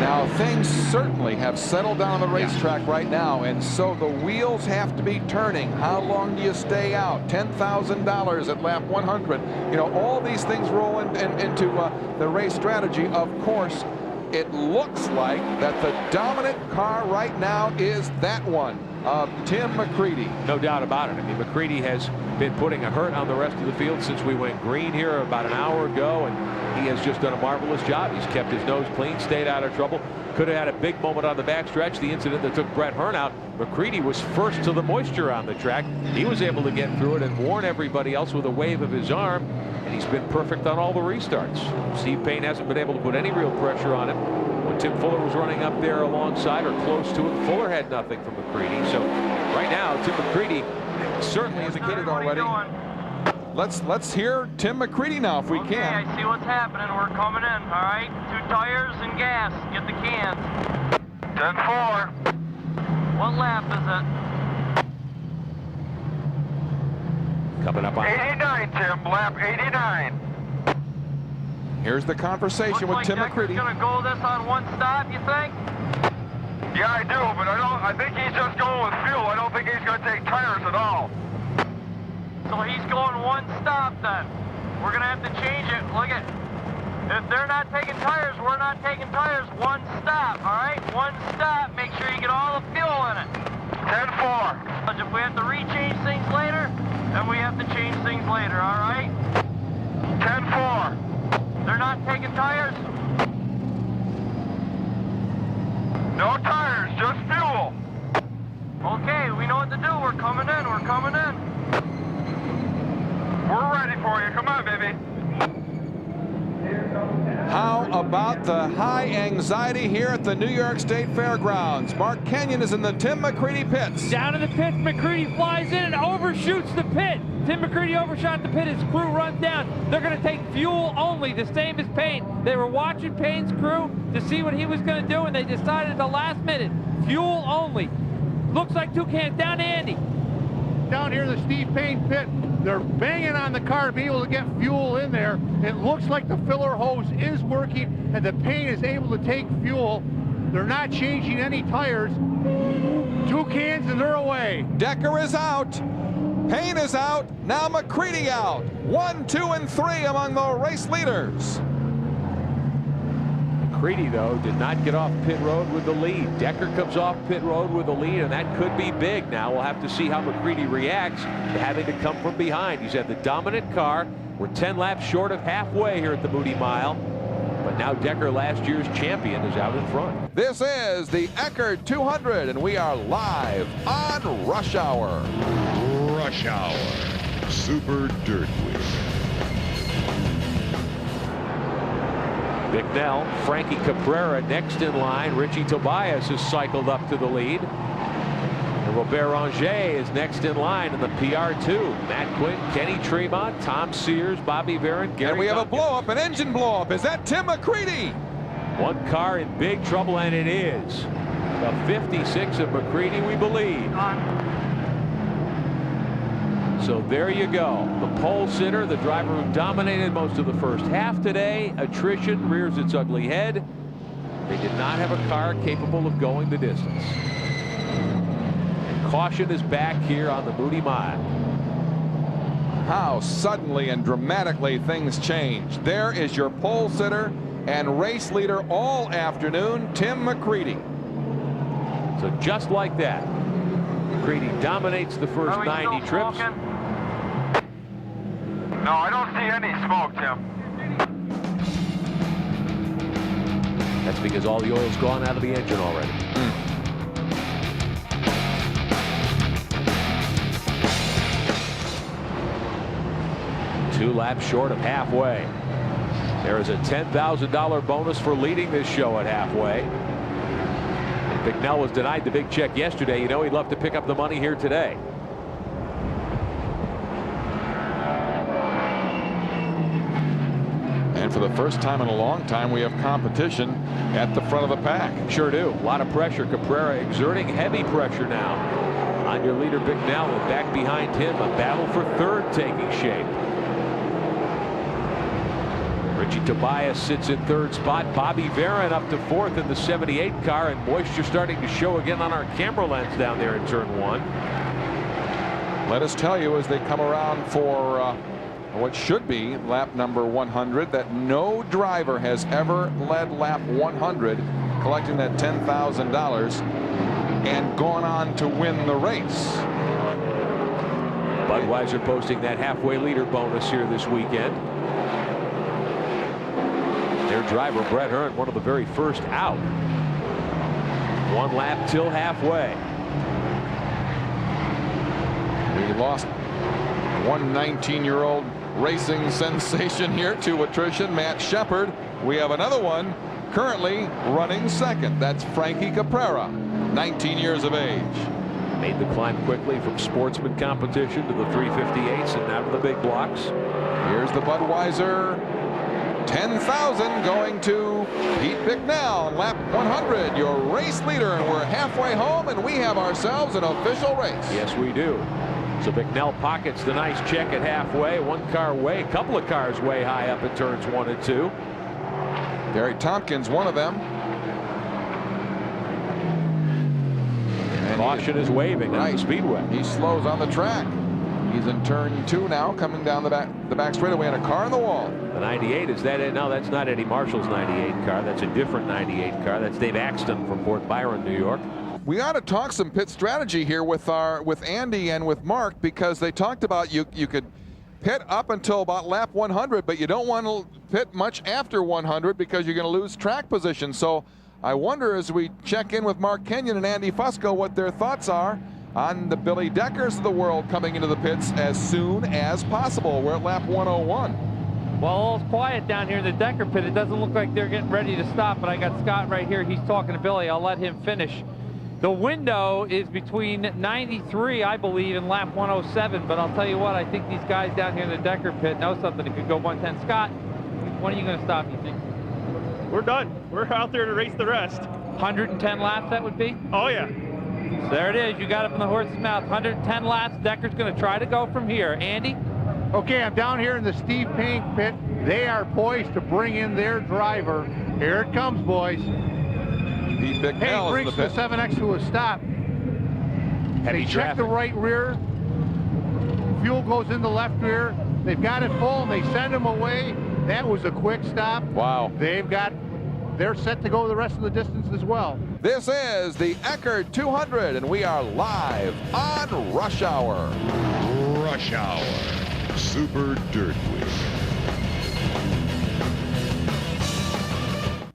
Now, things certainly have settled down on the racetrack right now, and so the wheels have to be turning. How long do you stay out? $10,000 at lap 100. You know, all these things roll into the race strategy. Of course, it looks like that the dominant car right now is that one of Tim McCreadie. No doubt about it. I mean, McCreadie has been putting a hurt on the rest of the field since we went green here about an hour ago, and he has just done a marvelous job. He's kept his nose clean, stayed out of trouble. Could have had a big moment on the backstretch, the incident that took Brett Hearn out. McCreadie was first to the moisture on the track. He was able to get through it and warn everybody else with a wave of his arm, and he's been perfect on all the restarts. Steve Payne hasn't been able to put any real pressure on him. When Tim Fuller was running up there alongside or close to it, Fuller had nothing from McCreadie. So right now, Tim McCreadie certainly indicated already. Let's hear Tim McCreadie now if we Okay, can. I see what's happening. We're coming in, all right? 2 tires and gas. Get the cans. 10-4. What lap is it? Coming up on 89, Tim. Lap 89. Here's the conversation with Tim McCreadie. Going to go this on one stop, you think? Yeah, I do, but I think he's just going with fuel. I don't think he's going to take tires at all. So he's going one stop then. We're going to have to change it. Look at, if they're not taking tires, we're not taking tires. One stop, all right? One stop. Make sure you get all the fuel in it. 10-4. If we have to rechange things later, then we have to change things later, all right? 10-4. They're not taking tires? No tires, just fuel. Okay, we know what to do. We're coming in. We're coming in. We're ready for you. Come on, baby. How about the high anxiety here at the New York State Fairgrounds? Mark Kenyon is in the Tim McCreadie pits. Down in the pits, McCreadie flies in and overshoots the pit. Tim McCreadie overshot the pit. His crew runs down. They're going to take fuel only, the same as Payne. They were watching Payne's crew to see what he was going to do, and they decided at the last minute, fuel only. Looks like 2 cans. Down to Andy. Down here in the Steve Payne pit, they're banging on the car to be able to get fuel in there. It looks like the filler hose is working and the Payne is able to take fuel. They're not changing any tires. 2 cans and they're away. Decker is out. Payne is out. Now McCreadie out. 1, 2, and 3 among the race leaders. McCreadie, though, did not get off pit road with the lead. Decker comes off pit road with the lead, and that could be big. Now we'll have to see how McCreadie reacts to having to come from behind. He's had the dominant car. We're 10 laps short of halfway here at the Moody Mile. But now Decker, last year's champion, is out in front. This is the Eckerd 200, and we are live on Rush Hour. Rush Hour Super Dirt Week. Bicknell, Frankie Caprara next in line. Richie Tobias has cycled up to the lead. And Robert Ranger is next in line in the PR2. Matt Quinn, Kenny Tremont, Tom Sears, Bobby Varon, Gary. And we have Duncan. a blow-up, an engine blow-up. Is that Tim McCreadie? One car in big trouble, and it is. The 56 of McCreadie, we believe. So there you go. The pole sitter, the driver who dominated most of the first half today. Attrition rears its ugly head. They did not have a car capable of going the distance. And caution is back here on the Moody Mile. How suddenly and dramatically things changed. There is your pole sitter and race leader all afternoon, Tim McCreadie. So just like that, McCreadie dominates the first 90 trips. Smoking? No, I don't see any smoke, Tim. That's because all the oil's gone out of the engine already. 2 laps short of halfway. There is a $10,000 bonus for leading this show at halfway. Bicknell was denied the big check yesterday. You know he'd love to pick up the money here today. And for the first time in a long time, we have competition at the front of the pack. Sure do. A lot of pressure. Caprara exerting heavy pressure now on your leader Bicknell, and back behind him a battle for third taking shape. Richie Tobias sits in third spot. Bobby Varon up to fourth in the 78 car, and moisture starting to show again on our camera lens down there in turn 1. Let us tell you as they come around for what should be lap number 100 that no driver has ever led lap 100 collecting that $10,000 and gone on to win the race. Budweiser posting that halfway leader bonus here this weekend. Their driver Brett Hearn, one of the very first out. 1 lap till halfway. We lost one 19-year-old racing sensation here to attrition, Matt Shepard. We have another one currently running second. That's Frankie Caprara, 19 years of age. Made the climb quickly from sportsman competition to the 358s and now to the big blocks. Here's the Budweiser 10,000 going to Pete Bicknell on lap 100, your race leader, and we're halfway home and we have ourselves an official race. Yes, we do. So Bicknell pockets the nice check at halfway. One car way, a couple of cars way high up in turns 1 and 2. Gary Tompkins, one of them. And caution is waving on the speedway. He slows on the track. He's in turn 2 now, coming down the back straightaway in a car on the wall. The 98, is that it? No, that's not Eddie Marshall's 98 car. That's a different 98 car. That's Dave Axton from Fort Byron, New York. We ought to talk some pit strategy here with Andy and with Mark, because they talked about you could pit up until about lap 100, but you don't want to pit much after 100 because you're going to lose track position. So I wonder, as we check in with Mark Kenyon and Andy Fusco, what their thoughts are on the Billy Deckers of the world coming into the pits as soon as possible. We're at lap 101. Well, all's quiet down here in the Decker pit. It doesn't look like they're getting ready to stop, but I got Scott right here. He's talking to Billy. I'll let him finish. The window is between 93, I believe, and lap 107, but I'll tell you what, I think these guys down here in the Decker pit know something that could go 110. Scott, when are you going to stop, you think? We're done. We're out there to race the rest. 110 laps, that would be? Oh, yeah. So there it is. You got it from the horse's mouth. 110 laps. Decker's going to try to go from here. Andy? Okay, I'm down here in the Steve Payne pit. They are poised to bring in their driver. Here it comes, boys. Pete Bicknell Payne brings the 7X to a stop. Heavy They check traffic. the right rear. Fuel goes in the left rear. They've got it full and they send him away. That was a quick stop. Wow. They're set to go the rest of the distance as well. This is the Eckerd 200, and we are live on Rush Hour. Rush Hour. Super Dirt Wheel.